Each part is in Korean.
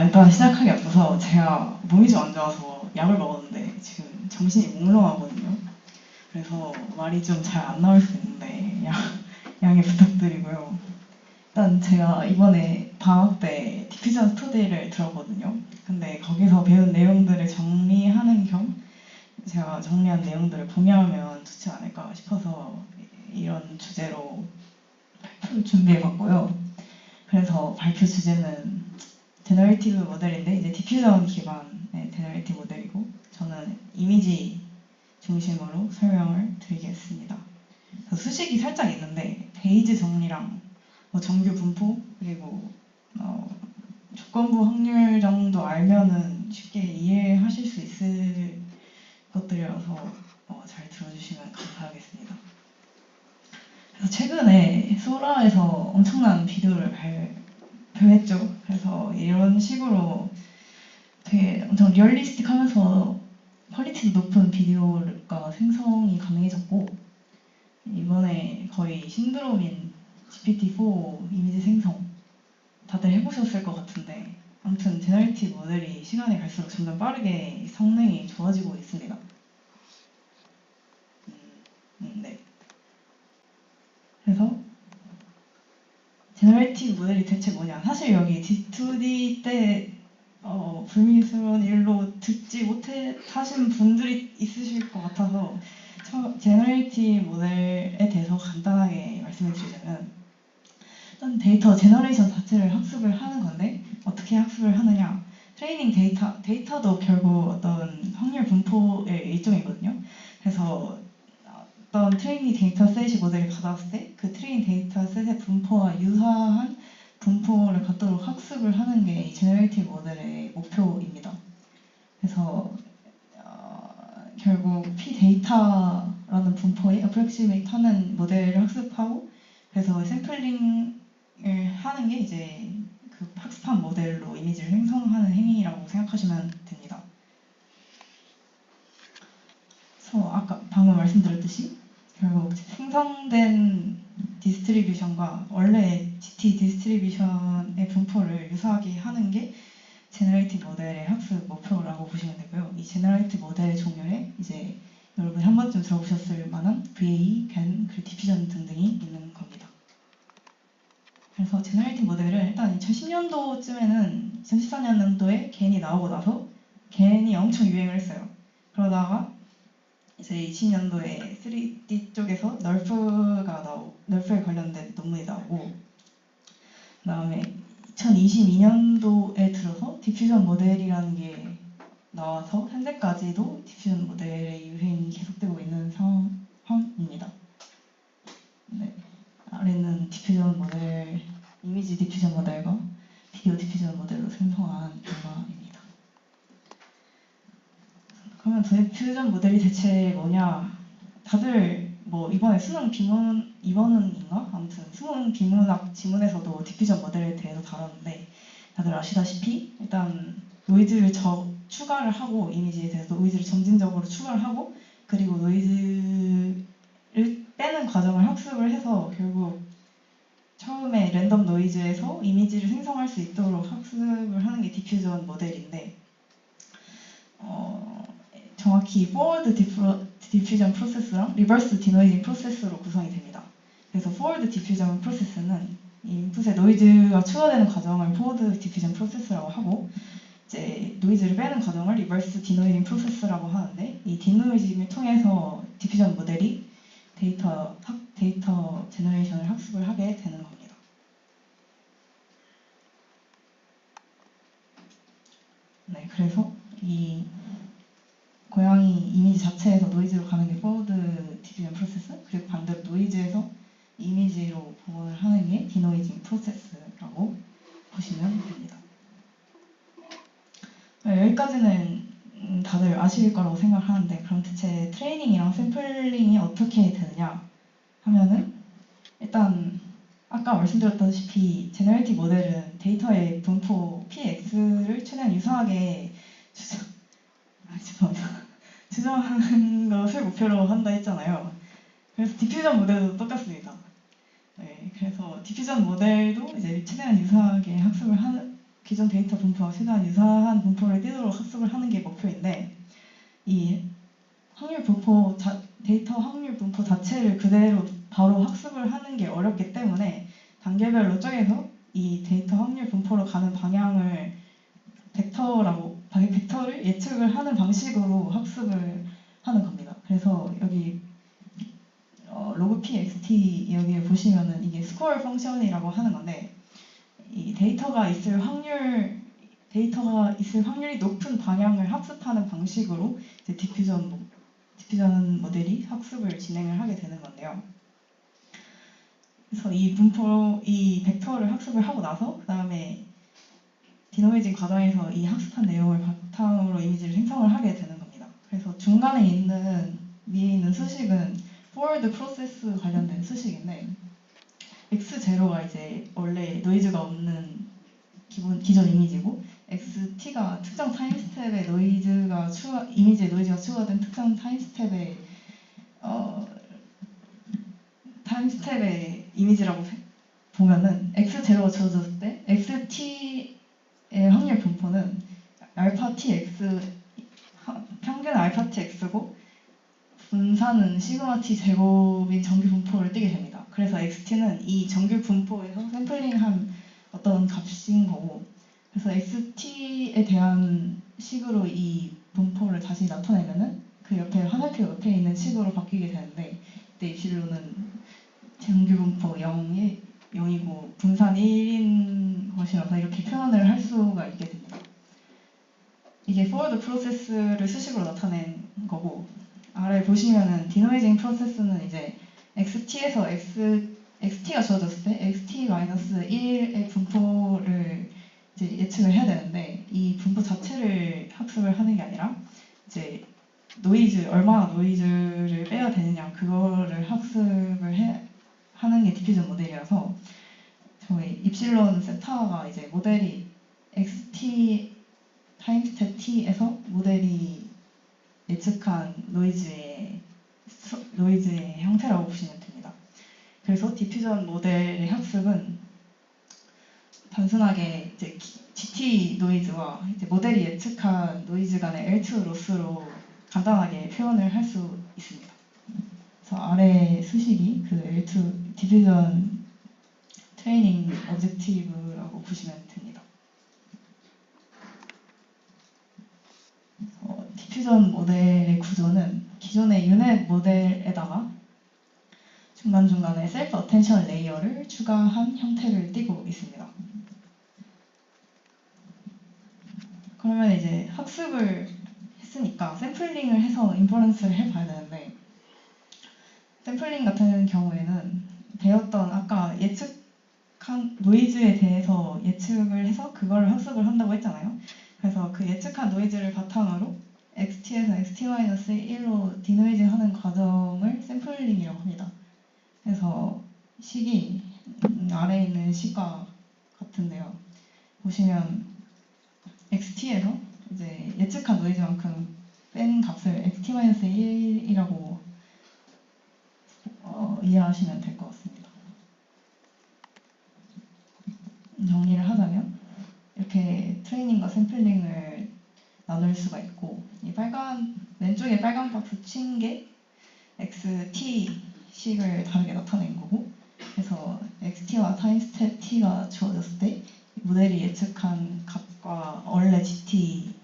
일단 시작하기 앞서서 제가 몸이 좀 안 좋아서 약을 먹었는데 지금 정신이 몽롱하거든요. 그래서 말이 좀 잘 안 나올 수 있는데 양해 부탁드리고요. 일단 제가 이번에 방학 때 디퓨전 스터디를 들었거든요. 근데 거기서 배운 내용들을 정리하는 겸 제가 정리한 내용들을 공유하면 좋지 않을까 싶어서 이런 주제로 발표를 준비해봤고요. 그래서 발표 주제는 제너레이티브 모델인데 이제 디퓨전 기반의 제너레이티브 모델이고 저는 이미지 중심으로 설명을 드리겠습니다. 수식이 살짝 있는데 베이즈 정리랑 정규 분포 그리고 조건부 확률 정도 알면은 쉽게 이해하실 수 있을 것들이라서 잘 들어주시면 감사하겠습니다. 그래서 최근에 소라에서 엄청난 비디오를 발표했죠. 그래서 이런 식으로 되게 엄청 리얼리스틱하면서 퀄리티도 높은 비디오가 생성이 가능해졌고 이번에 거의 신드롬인 GPT-4 이미지 생성 다들 해보셨을 것 같은데 아무튼 제너레이티브 모델이 시간이 갈수록 점점 빠르게 성능이 좋아지고 있습니다. 네. 그래서 제너레이티브 모델이 대체 뭐냐? 사실 여기 D2D 때 불미스러운 일로 듣지 못하신 분들이 있으실 것 같아서 제너레이티브 모델에 대해서 간단하게 말씀을 드리자면 일단 데이터 제너레이션 자체를 학습을 하는 건데 어떻게 학습을 하느냐 트레이닝 데이터도 결국 어떤 확률 분포의 일종이거든요. 그래서 어떤 트레이닝 데이터셋이 모델을 받았을 때 그 트레이닝 데이터셋의 분포와 유사한 분포를 갖도록 학습을 하는 게 이 제너레이티브 모델의 목표입니다. 그래서 결국 P-데이터라는 분포에 approximate 하는 모델을 학습하고 그래서 샘플링을 하는 게 이제 그 학습한 모델로 이미지를 생성하는 행위라고 생각하시면 됩니다. 그래서 아까 방금 말씀드렸듯이 결국 생성된 디스트리뷰션과 원래 GT 디스트리뷰션의 분포를 유사하게 하는 게 제너레이티브 모델의 학습 목표라고 보시면 되고요. 이 제너레이티브 모델의 종류에 이제 여러분이 한 번쯤 들어보셨을 만한 VA, GAN, 그리고 디퓨전 등등이 있는 겁니다. 그래서 제너레이티브 모델을 일단 2010년도쯤에는 2014년도에 GAN이 나오고 나서 GAN이 엄청 유행을 했어요. 그러다가 이제 20년도에 3D 쪽에서 널프에 관련된 논문이 나오고 그 다음에 2022년도에 들어서 디퓨전 모델이라는 게 나와서 현재까지도 디퓨전 모델의 유행이 계속되고 있는 상황입니다. 네. 아래는 디퓨전 모델, 이미지 디퓨전 모델과 비디오 디퓨전 모델로 생성한 결과입니다. 그러면 디퓨전 모델이 대체 뭐냐? 다들 이번에 수능 이번은인가? 아무튼 수능 비문학 지문에서도 디퓨전 모델에 대해서 다뤘는데 다들 아시다시피 일단 노이즈를 추가를 하고 이미지에 대해서 노이즈를 점진적으로 추가를 하고 그리고 노이즈를 빼는 과정을 학습을 해서 결국 처음에 랜덤 노이즈에서 이미지를 생성할 수 있도록 학습을 하는 게 디퓨전 모델인데 정확히 forward diffusion 프로세스랑 reverse denoising 프로세스로 구성이 됩니다. 그래서 forward diffusion 프로세스는 인풋에 노이즈가 추가되는 과정을 forward diffusion 프로세스라고 하고 이제 노이즈를 빼는 과정을 reverse denoising 프로세스라고 하는데 이 denoising을 통해서 디퓨전 모델이 데이터 제너레이션을 학습을 하게 되는 겁니다. 네, 그래서 이 고양이 이미지 자체에서 노이즈로 가는 게 forward diffusion 프로세스 그리고 반대로 노이즈에서 이미지로 복원을 하는 게 denoising 프로세스라고 보시면 됩니다. 여기까지는 다들 아실 거라고 생각하는데 그럼 대체 트레이닝이랑 샘플링이 어떻게 되느냐 하면은 일단 아까 말씀드렸다시피 제너레이티브 모델은 데이터의 분포 px를 최대한 유사하게 추정하는 것을 목표로 한다 했잖아요. 그래서 디퓨전 모델도 똑같습니다. 네, 그래서 디퓨전 모델도 이제 최대한 유사하게 학습을 기존 데이터 분포와 최대한 유사한 분포를 띄도록 학습을 하는 게 목표인데 이 데이터 확률 분포 자체를 그대로 바로 학습을 하는 게 어렵기 때문에 단계별로 쪼개서 이 데이터 확률 분포로 가는 방향을 벡터를 예측을 하는 방식으로 학습을 하는 겁니다. 그래서 여기 log pxt 여기에 보시면은 이게 스코어 펑션이라고 하는 건데 이 데이터가 있을 확률이 높은 방향을 학습하는 방식으로 이제 디퓨전 모델이 학습을 진행을 하게 되는 건데요. 그래서 이 벡터를 학습을 하고 나서 그 다음에 디노이징 과정에서 이 학습한 내용을 바탕으로 이미지를 생성을 하게 되는 겁니다. 그래서 위에 있는 수식은 forward 프로세스 관련된 수식인데 x0가 이제 원래 노이즈가 없는 기존 이미지고 XT가 특정 타임 스텝에 이미지에 노이즈가 추가된 특정 타임 스텝의 이미지라고 보면은 X0가 주어졌을 때 XT의 확률 분포는 평균 알파 tx고 분산은 시그마 t 제곱인 정규 분포를 띠게 됩니다. 그래서 XT는 이 정규 분포에서 샘플링한 어떤 값인 거고 그래서 XT에 대한 식으로 이 분포를 다시 나타내면은 그 화살표 옆에 있는 식으로 바뀌게 되는데 이때 입실로는 정규 분포 0이고 분산 1인 것이라서 이렇게 표현을 할 수가 있게 됩니다. 이게 forward 프로세스를 수식으로 나타낸 거고 아래 보시면은 디노이징 프로세스는 이제 XT에서 XT가 주어졌을 때 XT-1의 분포를 이제 예측을 해야 되는데 이 분포 자체를 학습을 하는 게 아니라 이제 얼마나 노이즈를 빼야 되느냐 그거를 하는 게 디퓨전 모델이라서 저희 입실론 세타가 이제 모델이 XT 타임스텝 t에서 모델이 예측한 노이즈의 형태라고 보시면 됩니다. 그래서 디퓨전 모델의 학습은 단순하게 이제 GT 노이즈와 이제 모델이 예측한 노이즈 간의 L2 로스로 간단하게 표현을 할 수 있습니다. 그래서 아래 수식이 그 L2 디퓨전 트레이닝 오브젝티브라고 보시면 됩니다. 디퓨전 모델의 구조는 기존의 유닛 모델에다가 중간중간에 셀프 어텐션 레이어를 추가한 형태를 띠고 있습니다. 그러면 이제 학습을 했으니까 샘플링을 해서 인퍼런스를 해봐야 되는데 샘플링 같은 경우에는 배웠던 아까 예측한 노이즈에 대해서 예측을 해서 그걸 학습을 한다고 했잖아요. 그래서 그 예측한 노이즈를 바탕으로 XT에서 XT-1로 디노이징 하는 과정을 샘플링이라고 합니다. 그래서 식이 아래에 있는 식과 같은데요. 보시면 XT에서 이제 예측한 노이즈만큼 뺀 값을 XT-1이라고 이해하시면 될 것 같습니다. 정리를 하자면 이렇게 트레이닝과 샘플링을 나눌 수가 있고 왼쪽에 빨간 박스 친 게 XT 식을 다르게 나타낸 거고 그래서 XT와 타임스텝 T가 주어졌을 때 모델이 예측한 값과 원래 GT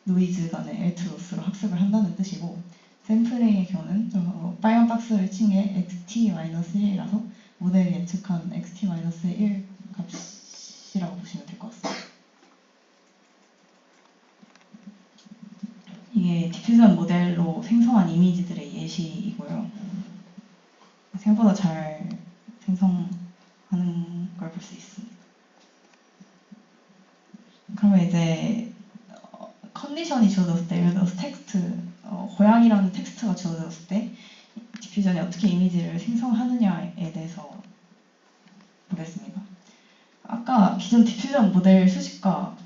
노이즈 간의 L2 로스로 학습을 한다는 뜻이고 샘플링의 경우는 저 빨간 박스를 친 게 XT-1이라서 모델이 예측한 XT-1 값이라고 보시면 될 것 같습니다. 이게 디퓨전 모델로 생성한 이미지들의 예시이고요. 생각보다 잘 생성하는 걸 볼 수 있습니다. 그러면 이제 컨디션이 주어졌을 때, 예를 들어서 고양이라는 텍스트가 주어졌을 때 디퓨전이 어떻게 이미지를 생성하느냐에 대해서 보겠습니다. 아까 기존 디퓨전 모델 수식과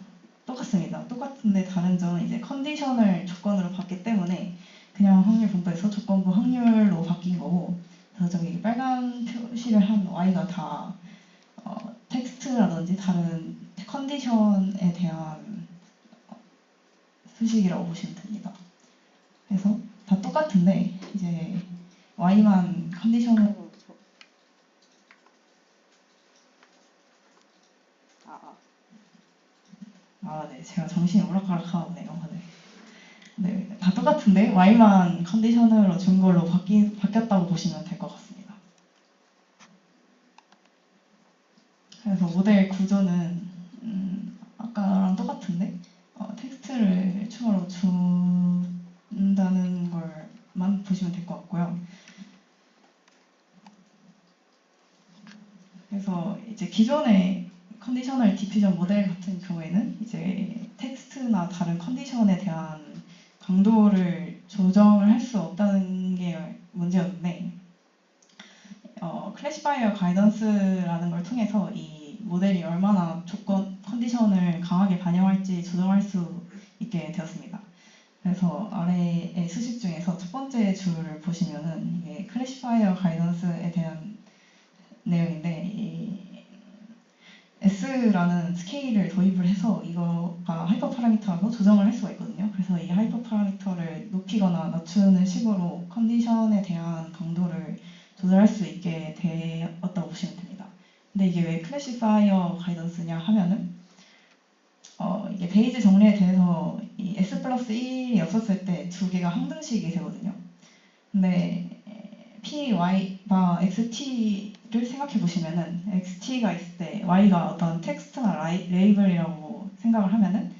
똑같습니다. 똑같은데 다른 점은 이제 컨디션을 조건으로 봤기 때문에 그냥 확률 분포에서 조건부 확률로 바뀐 거고 그래서 저기 빨간 표시를 한 y가 다 텍스트라든지 다른 컨디션에 대한 수식이라고 보시면 됩니다. 그래서 다 똑같은데 이제 y만 컨디션으로 네, 제가 정신이 오락가락하네요. 네. 네, 다 똑같은데 y만 컨디션으로 준 걸로 바뀌었다고 보시면 될 것 같습니다. 그래서 모델 구조는 아까랑 똑같은데 텍스트를 추가로 준다는 걸만 보시면 될 것 같고요. 그래서 이제 기존의 컨디셔널 디퓨전 모델 같은 경우에는 이제 텍스트나 다른 컨디션에 대한 강도를 조정을 할 수 없다는 게 문제였는데 클래시파이어 가이던스라는 걸 통해서 이 모델이 얼마나 컨디션을 강하게 반영할지 조정할 수 있게 되었습니다. 그래서 아래의 수식 중에서 첫 번째 줄을 보시면은 이게 클래시파이어 가이던스에 대한 내용인데 이 S라는 스케일을 도입을 해서 이거가 하이퍼 파라미터로 조정을 할 수가 있거든요. 그래서 이 하이퍼 파라미터를 높이거나 낮추는 식으로 컨디션에 대한 강도를 조절할 수 있게 되었다고 보시면 됩니다. 근데 이게 왜 클래시파이어 가이던스냐 하면은 이게 베이지 정리에 대해서 이 S 플러스 1이었을 때 두 개가 항등식이 되거든요. 근데 PY가 XT를 생각해 보시면은 XT가 있을 때 Y가 어떤 텍스트나 레이블이라고 생각을 하면은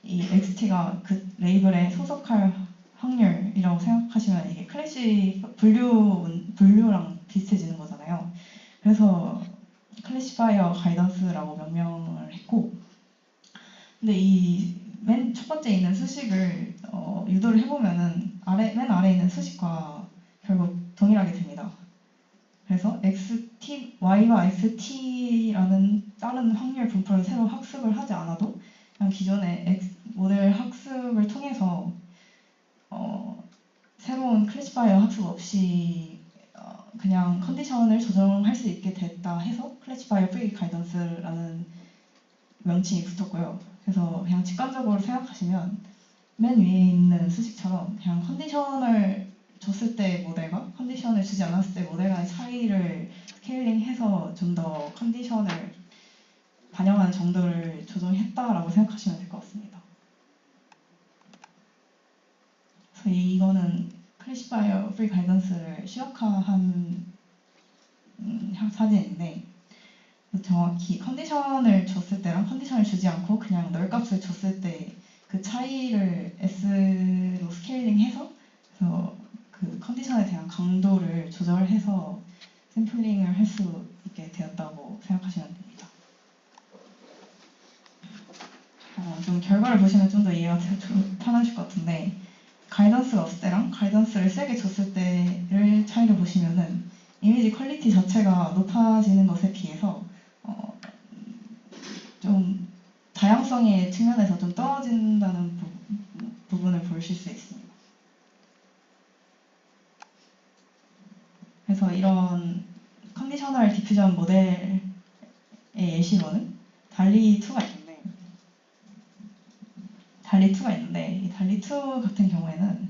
이 XT가 그 레이블에 소속할 확률이라고 생각하시면 이게 클래시 분류랑 비슷해지는 거잖아요. 그래서 클래시파이어 가이던스라고 명명을 했고, 근데 이 맨 첫 번째 있는 수식을 유도를 해보면은 맨 아래 있는 수식과 결국 동일하게 됩니다. 그래서 Y와 XT라는 다른 확률 분포를 새로 학습을 하지 않아도 그냥 기존의 모델 학습을 통해서 새로운 클래시파이어 학습 없이 그냥 컨디션을 조정할 수 있게 됐다 해서 클래시파이어 프리 가이던스라는 명칭이 붙었고요. 그래서 그냥 직관적으로 생각하시면 맨 위에 있는 수식처럼 그냥 컨디션을 줬을 때 모델과 컨디션을 주지 않았을 때 모델 간의 차이를 스케일링해서 좀 더 컨디션을 반영하는 정도를 조정했다라고 생각하시면 될 것 같습니다. 그래서 이거는 클래시파이어 프리 가이던스를 시각화한 사진인데 정확히 컨디션을 줬을 때랑 컨디션을 주지 않고 그냥 널값을 줬을 때 그 차이를 S로 스케일링해서 그래서 그 컨디션에 대한 강도를 조절해서 샘플링을 할 수 있게 되었다고 생각하시면 됩니다. 좀 결과를 보시면 좀 더 이해가 좀 편하실 것 같은데 가이던스가 없을 때랑 가이던스를 세게 줬을 때를 차이를 보시면은 이미지 퀄리티 자체가 높아지는 것에 비해서 좀 다양성의 측면에서 좀 떨어진다는 부분을 보실 수 있습니다. 그래서 이런 컨디셔널 디퓨전 모델의 예시로는 달리2가 있는데 이 달리2 같은 경우에는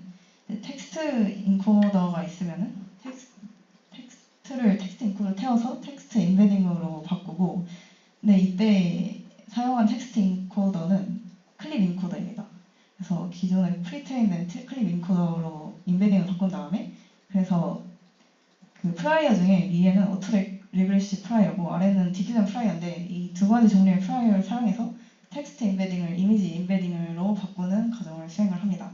텍스트 인코더가 있으면은 텍스트 인코더 태워서 텍스트 인베딩으로 바꾸고 근데 이때 사용한 텍스트 인코더는 클립 인코더입니다. 그래서 기존에 프리트레인된 클립 인코더로 인베딩을 바꾼 다음에 그래서 그 프라이어 중에 위에는 리그레시 프라이어고 아래는 디퓨전 프라이어인데 이 두 가지 종류의 프라이어를 사용해서 텍스트 인베딩을 이미지 인베딩으로 바꾸는 과정을 수행을 합니다.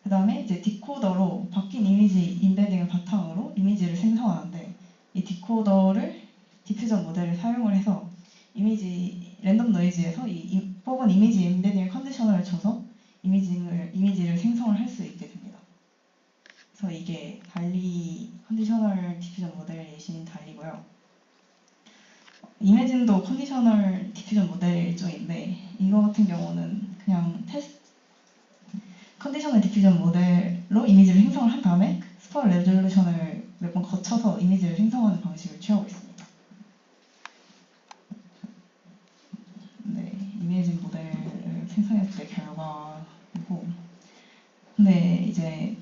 그 다음에 이제 디코더로 바뀐 이미지 인베딩을 바탕으로 이미지를 생성하는데 이 디코더를 디퓨전 모델을 사용을 해서 이미지 랜덤 노이즈에서 뽑은 이미지 인베딩 컨디셔널을 줘서 이미지를 생성을 할 수 있게 됩니다. 그래서 이게 달리 컨디셔널 디퓨전 모델의 예시인 달리고요. 이매진도 컨디셔널 디퓨전 모델 일종인데 이거 같은 경우는 그냥 컨디셔널 디퓨전 모델로 이미지를 생성을 한 다음에 스포 레졸루션을 몇 번 거쳐서 이미지를 생성하는 방식을 취하고 있습니다. 네, 결과이고, 근데 이제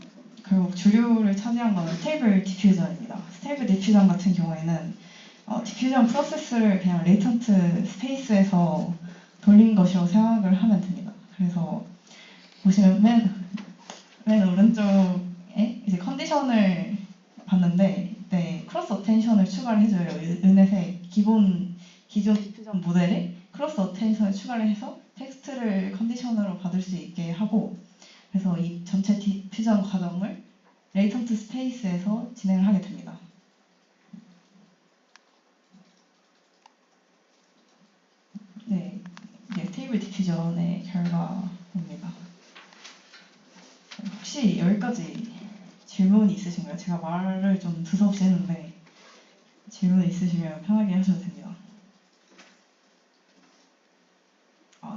결국 주류를 차지한 거는 스테이블 디퓨전입니다. 스테이블 디퓨전 같은 경우에는 디퓨전 프로세스를 그냥 레이턴트 스페이스에서 돌린 것이라고 생각을 하면 됩니다. 그래서 보시면 맨 오른쪽에 이제 컨디션을 봤는데, 네, 크로스 어텐션을 추가를 해줘요. 은넷의 기존 디퓨전 모델에 크로스 어텐션을 추가를 해서 텍스트를 컨디션으로 받을 수 있게 하고, 그래서 이 전체 디퓨전 과정을 레이턴트 스페이스에서 진행을 하게 됩니다. 네, 이게 스테이블 디퓨전의 결과입니다. 혹시 여기까지 질문이 있으신가요? 제가 말을 좀 두서없이 했는데 질문 있으시면 편하게 하셔도 됩니다.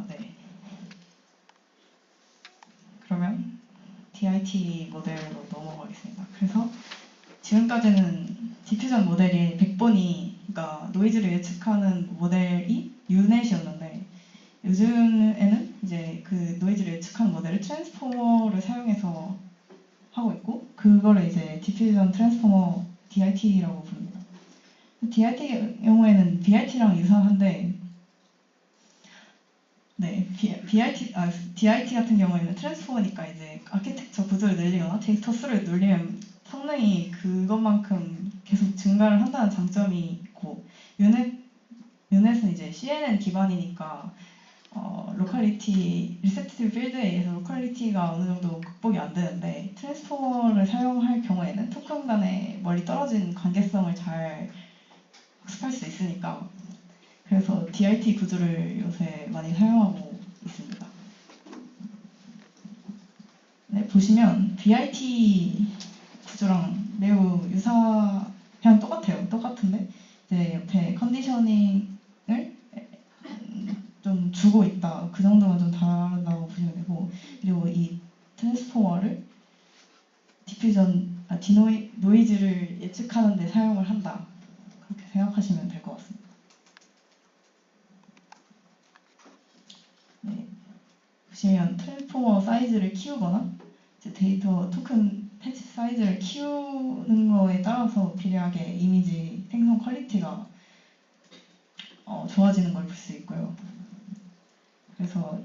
네. 그러면 DIT 모델로 넘어가겠습니다. 그래서 지금까지는 디퓨전 모델이 100번이, 그러니까 노이즈를 예측하는 모델이 유넷이었는데, 요즘에는 이제 그 노이즈를 예측하는 모델을 트랜스포머를 사용해서 하고 있고, 그거를 이제 디퓨전 트랜스포머 DIT라고 부릅니다. DIT 경우에는 BIT랑 유사한데, 네, DIT 같은 경우에는 트랜스포머니까 이제 아키텍처 구조를 늘리거나 데이터 수를 늘리면 성능이 그것만큼 계속 증가를 한다는 장점이 있고, 유넷은 이제 CNN 기반이니까 로컬리티, 리셉티브 필드에 의해서 로컬리티가 어느 정도 극복이 안 되는데, 트랜스포머를 사용할 경우에는 토큰 간의 멀리 떨어진 관계성을 잘 학습할 수 있으니까, 그래서 DIT 구조를 요새 많이 사용하고 있습니다. 네, 보시면 BIT 구조랑 매우 그냥 똑같은데 이제 옆에 컨디셔닝을 좀 주고 있다. 그 정도만 좀 다르다고 보시면 되고, 그리고 이 트랜스포머를 노이즈를 예측하는 데 사용을 한다. 그렇게 생각하시면 될 것 같습니다. 네. 보시면 트랜스포머 사이즈를 키우거나 이제 데이터 토큰 패치 사이즈를 키우는 거에 따라서 비례하게 이미지 생성 퀄리티가 좋아지는 걸 볼 수 있고요. 그래서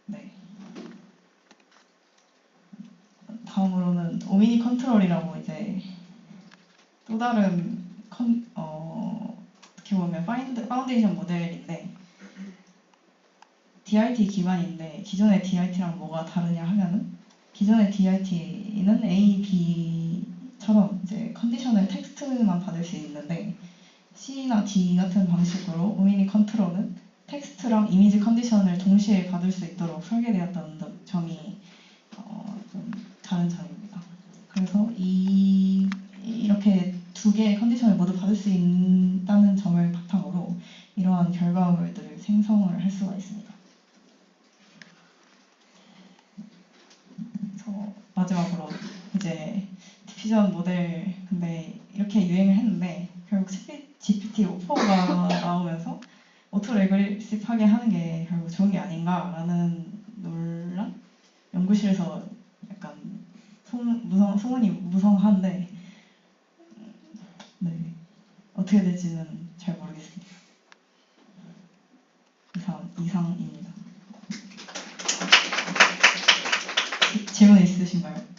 네. 다음으로는 오미니 컨트롤이라고 이제 또 다른 어떻게 보면 파운데이션 모델인데, DIT 기반인데 기존의 DIT랑 뭐가 다르냐 하면은, 기존의 DIT는 A, B처럼 이제 컨디션을 텍스트만 받을 수 있는데, C나 D 같은 방식으로 오미니 컨트롤은 텍스트랑 이미지 컨디션을 동시에 받을 수 있도록 설계되었다는 점이 좀 다른 점입니다. 그래서 이렇게 두 개의 컨디션을 모두 받을 수 있다는 점을 바탕으로 이러한 결과물들을 생성을 할 수가 있습니다. 그래서 마지막으로 이제 디퓨전 모델, 근데 이렇게 유행을 했는데 결국 GPT-4가 나오면서 오토 레그레시브하게 하는 게 결국 좋은 게 아닌가라는 논란? 연구실에서 약간 소문이 무성한데, 네, 어떻게 될지는 잘 모르겠습니다. 이상입니다. 질문 있으신가요?